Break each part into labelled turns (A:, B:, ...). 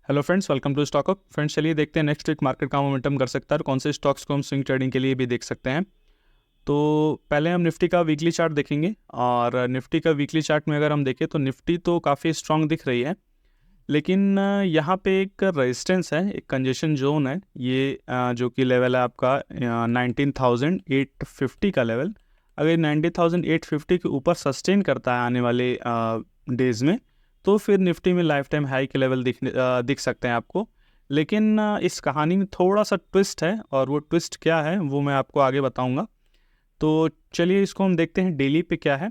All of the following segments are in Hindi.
A: Hello friends, welcome to Stockup. Friends, चलिए देखते हैं नेक्स्ट वीक मार्केट का मोमेंटम कर सकता है और कौन से स्टॉक्स को हम स्विंग ट्रेडिंग के लिए भी देख सकते हैं। तो पहले हम निफ्टी का वीकली चार्ट देखेंगे और निफ्टी का वीकली चार्ट में अगर हम देखें तो निफ्टी तो काफ़ी स्ट्रांग दिख रही है, लेकिन यहाँ पे एक रेजिस्टेंस है, एक कंजेशन जोन है। ये जो कि लेवल है आपका 19,850 का लेवल। अगर 19,850 के ऊपर सस्टेन करता है आने वाले डेज़ में, तो फिर निफ्टी में लाइफ टाइम हाई के लेवल दिख सकते हैं आपको। लेकिन इस कहानी में थोड़ा सा ट्विस्ट है, और वो ट्विस्ट क्या है वो मैं आपको आगे बताऊंगा। तो चलिए इसको हम देखते हैं डेली पे क्या है।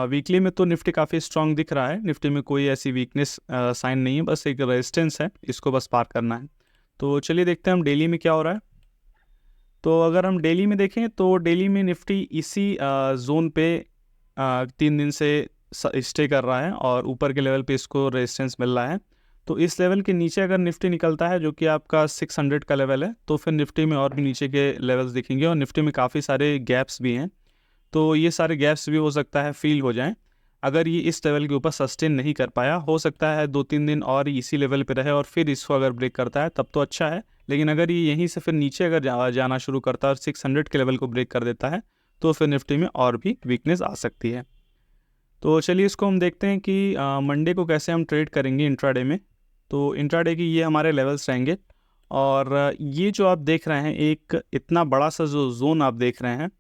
A: वीकली में तो निफ्टी काफ़ी स्ट्रांग दिख रहा है, निफ्टी में कोई ऐसी वीकनेस साइन नहीं है, बस एक रेजिस्टेंस है, इसको बस पार करना है। तो चलिए देखते हैं हम डेली में क्या हो रहा है। तो अगर हम डेली में देखें तो डेली में निफ्टी इसी जोन पे 3 दिन से स्टे कर रहा है और ऊपर के लेवल पे इसको रेजिस्टेंस मिल रहा है। तो इस लेवल के नीचे अगर निफ्टी निकलता है, जो कि आपका 600 का लेवल है, तो फिर निफ्टी में और भी नीचे के लेवल्स दिखेंगे और निफ्टी में काफ़ी सारे गैप्स भी हैं। तो ये सारे गैप्स भी हो सकता है फील हो जाएं। अगर ये इस लेवल के ऊपर सस्टेन नहीं कर पाया, हो सकता है 2-3 दिन और इसी लेवल पे रहे और फिर इसको अगर ब्रेक करता है तब तो अच्छा है। लेकिन अगर ये यहीं से फिर नीचे अगर जाना शुरू करता है और 600 के लेवल को ब्रेक कर देता है, तो फिर निफ्टी में और भी वीकनेस आ सकती है। तो चलिए इसको हम देखते हैं कि मंडे को कैसे हम ट्रेड करेंगे इंट्राडे में। तो इंट्राडे की ये हमारे लेवल्स रहेंगे, और ये जो आप देख रहे हैं, एक इतना बड़ा सा जो जोन आप देख रहे हैं,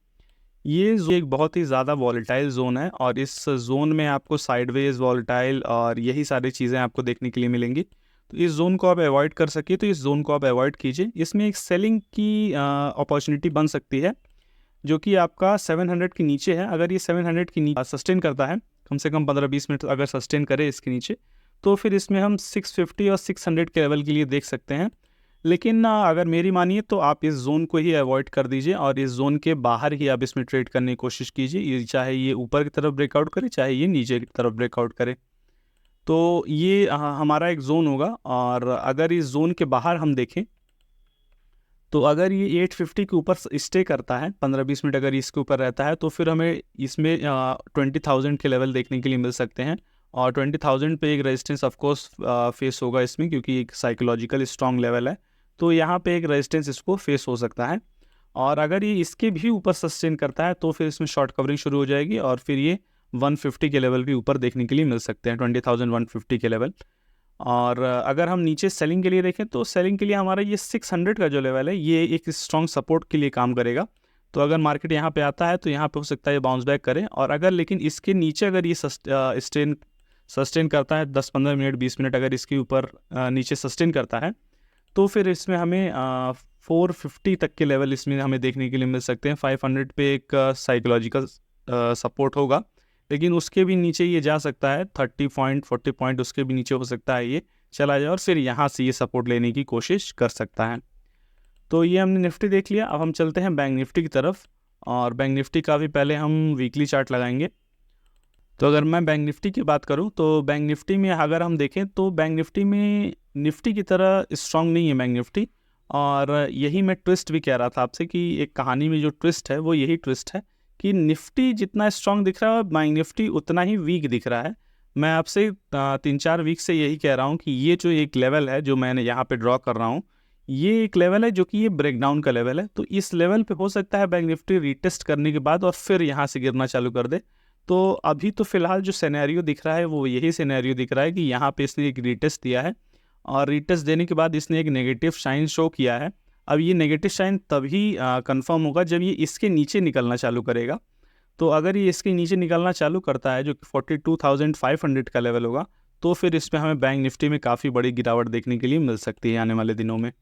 A: ये एक बहुत ही ज़्यादा वॉलेटाइल जोन है, और इस जोन में आपको साइडवेज, वॉलेटाइल और यही सारी चीज़ें आपको देखने के लिए मिलेंगी। तो इस जोन को आप अवॉइड कर सकिए तो इस जोन को आप अवॉइड कीजिए। इसमें एक सेलिंग की अपॉर्चुनिटी बन सकती है, जो कि आपका 700 के नीचे है। अगर ये 700 के नीचे सस्टेन करता है, कम से कम 15-20 मिनट अगर सस्टेन करे इसके नीचे, तो फिर इसमें हम 650 और 600 के लेवल के लिए देख सकते हैं। लेकिन अगर मेरी मानिए तो आप इस जोन को ही अवॉइड कर दीजिए और इस जोन के बाहर ही आप इसमें ट्रेड करने की कोशिश कीजिए। ये चाहे ये ऊपर की तरफ ब्रेकआउट करे, चाहे ये नीचे की तरफ ब्रेकआउट करे। तो ये हमारा एक जोन होगा, और अगर इस जोन के बाहर हम देखें तो अगर ये 850 के ऊपर स्टे करता है, 15-20 मिनट अगर इसके ऊपर रहता है, तो फिर हमें इसमें 20,000 के लेवल देखने के लिए मिल सकते हैं। और 20,000 पे एक रेजिस्टेंस ऑफकोर्स फेस होगा इसमें, क्योंकि एक साइकोलॉजिकल स्ट्रॉन्ग लेवल है। तो यहाँ पे एक रेजिस्टेंस इसको फेस हो सकता है, और अगर ये इसके भी ऊपर सस्टेन करता है तो फिर इसमें शॉर्ट कवरिंग शुरू हो जाएगी, और फिर ये 150 के लेवल भी ऊपर देखने के लिए मिल सकते हैं, 20,150 के लेवल। और अगर हम नीचे सेलिंग के लिए देखें तो सेलिंग के लिए हमारा ये 600 का जो लेवल है, ये एक स्ट्रॉन्ग सपोर्ट के लिए काम करेगा। तो अगर मार्केट यहाँ पे आता है तो यहाँ पे हो सकता है ये बाउंस बैक करे, और अगर लेकिन इसके नीचे अगर ये सस्टेन करता है 10-15 मिनट 20 मिनट अगर इसके ऊपर नीचे सस्टेन करता है, तो फिर इसमें हमें 450 तक के लेवल इसमें हमें देखने के लिए मिल सकते हैं। 500 पे एक साइकोलॉजिकल सपोर्ट होगा, लेकिन उसके भी नीचे ये जा सकता है, 30 पॉइंट 40 पॉइंट उसके भी नीचे हो सकता है ये चला जाए, और फिर यहाँ से ये सपोर्ट लेने की कोशिश कर सकता है। तो ये हमने निफ्टी देख लिया। अब हम चलते हैं बैंक निफ्टी की तरफ, और बैंक निफ्टी का भी पहले हम वीकली चार्ट लगाएंगे। तो अगर मैं बैंक निफ्टी की बात करूं तो बैंक निफ्टी में अगर हम देखें तो बैंक निफ्टी में निफ्टी की तरह स्ट्रांग नहीं है बैंक निफ्टी। और यही मैं ट्विस्ट भी कह रहा था आपसे कि एक कहानी में जो ट्विस्ट है वो यही ट्विस्ट है कि निफ्टी जितना स्ट्रांग दिख रहा है बैंक निफ्टी उतना ही वीक दिख रहा है। मैं आपसे 3-4 वीक से यही कह रहा हूँ कि ये जो एक लेवल है जो मैंने यहाँ पे ड्रॉ कर रहा हूँ, ये एक लेवल है जो कि ये ब्रेकडाउन का लेवल है। तो इस लेवल पे हो सकता है बैंक निफ्टी रीटेस्ट करने के बाद और फिर यहाँ से गिरना चालू कर दे। तो अभी तो फिलहाल जो सिनेरियो दिख रहा है वो यही सिनेरियो दिख रहा है कि यहाँ पे इसने एक रीटेस्ट दिया है, और रीटेस्ट देने के बाद इसने एक नेगेटिव साइन शो किया है। अब ये नेगेटिव साइन तभी कंफर्म होगा जब ये इसके नीचे निकलना चालू करेगा। तो अगर ये इसके नीचे निकलना चालू करता है, जो कि 42,500 का लेवल होगा, तो फिर इसमें हमें बैंक निफ्टी में काफ़ी बड़ी गिरावट देखने के लिए मिल सकती है आने वाले दिनों में।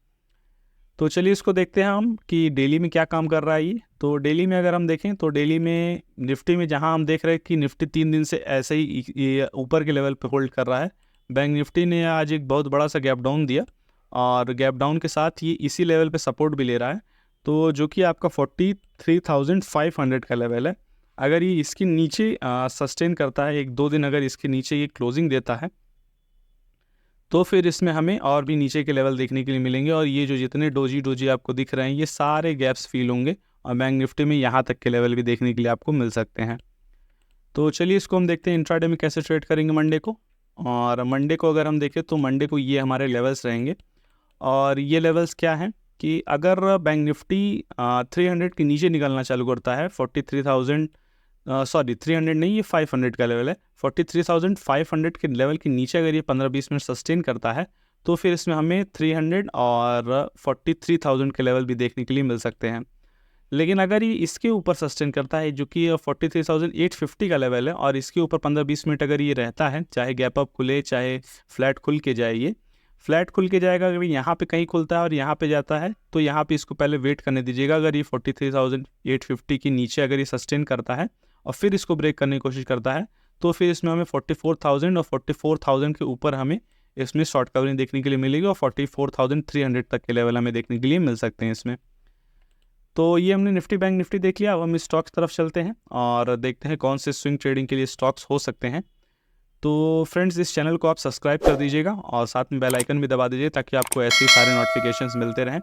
A: तो चलिए इसको देखते हैं हम कि डेली में क्या काम कर रहा है ये। तो डेली में अगर हम देखें तो डेली में निफ्टी में जहां हम देख रहे हैं कि निफ्टी 3 दिन से ऐसे ही ये ऊपर के लेवल पे होल्ड कर रहा है, बैंक निफ्टी ने आज एक बहुत बड़ा सा गैप डाउन दिया, और गैप डाउन के साथ ये इसी लेवल पे सपोर्ट भी ले रहा है, तो जो कि आपका 43,500 का लेवल है। अगर ये इसके नीचे सस्टेन करता है 1-2 दिन, अगर इसके नीचे ये क्लोजिंग देता है, तो फिर इसमें हमें और भी नीचे के लेवल देखने के लिए मिलेंगे, और ये जो जितने डोजी आपको दिख रहे हैं ये सारे गैप्स फील होंगे, और बैंक निफ्टी में यहाँ तक के लेवल भी देखने के लिए आपको मिल सकते हैं। तो चलिए इसको हम देखते हैं इंट्राडे में कैसे ट्रेड करेंगे मंडे को। और मंडे को अगर हम देखें तो मंडे को ये हमारे लेवल्स रहेंगे। और ये लेवल्स क्या हैं कि अगर बैंक निफ्टी 300 के नीचे निकलना चालू करता है, 43,000 सॉरी 300 नहीं, ये 500 का लेवल है, 43,500 के लेवल के नीचे अगर ये 15-20 मिनट सस्टेन करता है तो फिर इसमें हमें 300 और 43,000 के लेवल भी देखने के लिए मिल सकते हैं। लेकिन अगर ये इसके ऊपर सस्टेन करता है जो कि 43,850 का लेवल है और इसके ऊपर 15-20 मिनट अगर ये रहता है, चाहे गैप अप खुले चाहे फ्लैट खुल के जाए, ये फ्लैट खुल के जाएगा, अगर यहाँ पे कहीं खुलता है और यहाँ पे जाता है तो यहाँ पे इसको पहले वेट करने दीजिएगा। अगर ये 43,850 के नीचे अगर ये सस्टेन करता है और फिर इसको ब्रेक करने की कोशिश करता है तो फिर इसमें हमें 44,000 और 44,000 के ऊपर हमें इसमें शॉर्ट कवरिंग देखने के लिए मिलेगी और 44,300 तक के लेवल हमें देखने के लिए मिल सकते हैं इसमें। तो ये हमने निफ्टी बैंक निफ्टी देख लिया। अब हम स्टॉक्स तरफ चलते हैं और देखते हैं कौन से स्विंग ट्रेडिंग के लिए स्टॉक्स हो सकते हैं। तो फ्रेंड्स, इस चैनल को आप सब्सक्राइब कर दीजिएगा और साथ में बेल आइकन भी दबा दीजिए ताकि आपको ऐसे ही सारे नोटिफिकेशंस मिलते रहें।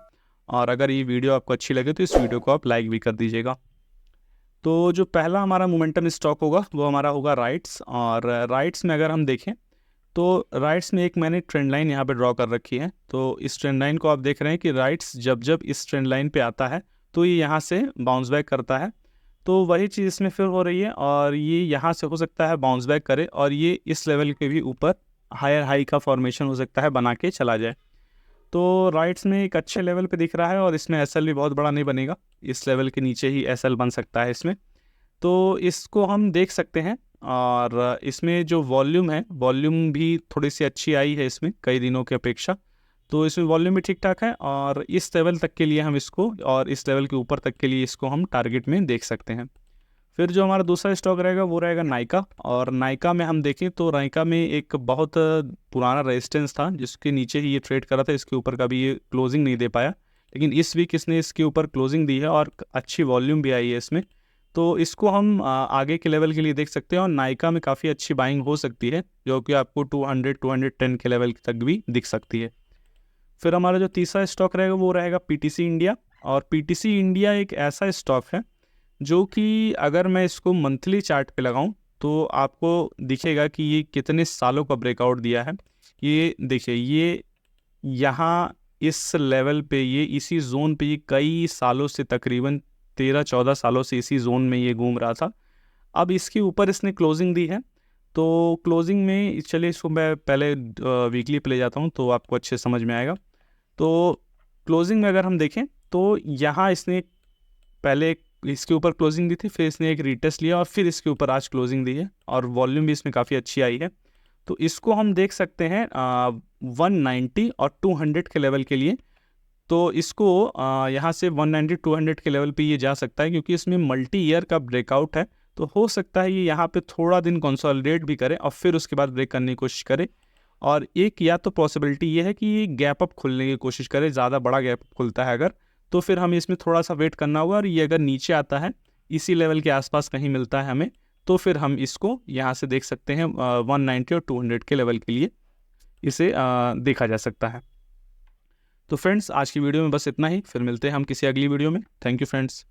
A: और अगर ये वीडियो आपको अच्छी लगे तो इस वीडियो को आप लाइक भी कर दीजिएगा। तो जो पहला हमारा मोमेंटम स्टॉक होगा वो हमारा होगा राइट्स। और राइट्स में अगर हम देखें तो राइट्स में एक मैंने ट्रेंड लाइन यहाँ पे ड्रॉ कर रखी है। तो इस ट्रेंड लाइन को आप देख रहे हैं कि राइट्स जब जब इस ट्रेंड लाइन पे आता है तो ये यहाँ से बाउंस बैक करता है। तो वही चीज़ इसमें फिर हो रही है और ये यहाँ से हो सकता है बाउंस बैक करे और ये इस लेवल के भी ऊपर हायर हाई का फॉर्मेशन हो सकता है बना के चला जाए। तो राइट्स में एक अच्छे लेवल पे दिख रहा है और इसमें एसएल भी बहुत बड़ा नहीं बनेगा, इस लेवल के नीचे ही एसएल बन सकता है इसमें। तो इसको हम देख सकते हैं। और इसमें जो वॉल्यूम है, वॉल्यूम भी थोड़ी सी अच्छी आई है इसमें कई दिनों की अपेक्षा। तो इसमें वॉल्यूम भी ठीक ठाक है और इस लेवल तक के लिए हम इसको और इस लेवल के ऊपर तक के लिए इसको हम टारगेट में देख सकते हैं। फिर जो हमारा दूसरा स्टॉक रहेगा वो रहेगा नाइका। और नाइका में हम देखें तो नाइका में एक बहुत पुराना रेजिस्टेंस था जिसके नीचे ही ये ट्रेड करा था, इसके ऊपर कभी ये क्लोजिंग नहीं दे पाया। लेकिन इस वीक इसने इसके ऊपर क्लोजिंग दी है और अच्छी वॉल्यूम भी आई है इसमें। तो इसको हम आगे के लेवल के लिए देख सकते हैं और नाइका में काफ़ी अच्छी बाइंग हो सकती है जो कि आपको 200-210 के लेवल तक भी दिख सकती है। फिर हमारा जो तीसरा स्टॉक रहेगा वो रहेगा पीटीसी इंडिया। और पीटीसी इंडिया एक ऐसा स्टॉक है जो कि अगर मैं इसको मंथली चार्ट पे लगाऊं तो आपको दिखेगा कि ये कितने सालों का ब्रेकआउट दिया है। ये देखिए, ये यहाँ इस लेवल पे, ये इसी जोन पे ये कई सालों से, तकरीबन 13-14 सालों से इसी जोन में ये घूम रहा था। अब इसके ऊपर इसने क्लोजिंग दी है। तो क्लोजिंग में चलिए इसको मैं पहले वीकली पे ले जाता हूँ तो आपको अच्छे समझ में आएगा। तो क्लोजिंग में अगर हम देखें तो यहाँ इसने पहले इसके ऊपर क्लोजिंग दी थी, फिर इसने एक रीटेस्ट लिया और फिर इसके ऊपर आज क्लोजिंग दी है और वॉल्यूम भी इसमें काफ़ी अच्छी आई है। तो इसको हम देख सकते हैं 190 और 200 के लेवल के लिए। तो इसको यहाँ से 190-200 के लेवल पे ये जा सकता है क्योंकि इसमें मल्टी ईयर का ब्रेकआउट है। तो हो सकता है ये यहाँ पे थोड़ा दिन कंसोलिडेट भी करे और फिर उसके बाद ब्रेक करने की कोशिश करे। और एक या तो पॉसिबिलिटी ये है कि ये गैप अप खुलने की कोशिश करे, ज़्यादा बड़ा गैप खुलता है अगर, तो फिर हमें इसमें थोड़ा सा वेट करना होगा। और ये अगर नीचे आता है, इसी लेवल के आसपास कहीं मिलता है हमें, तो फिर हम इसको यहाँ से देख सकते हैं 190 और 200 के लेवल के लिए इसे देखा जा सकता है। तो फ्रेंड्स, आज की वीडियो में बस इतना ही। फिर मिलते हैं हम किसी अगली वीडियो में। Thank you friends.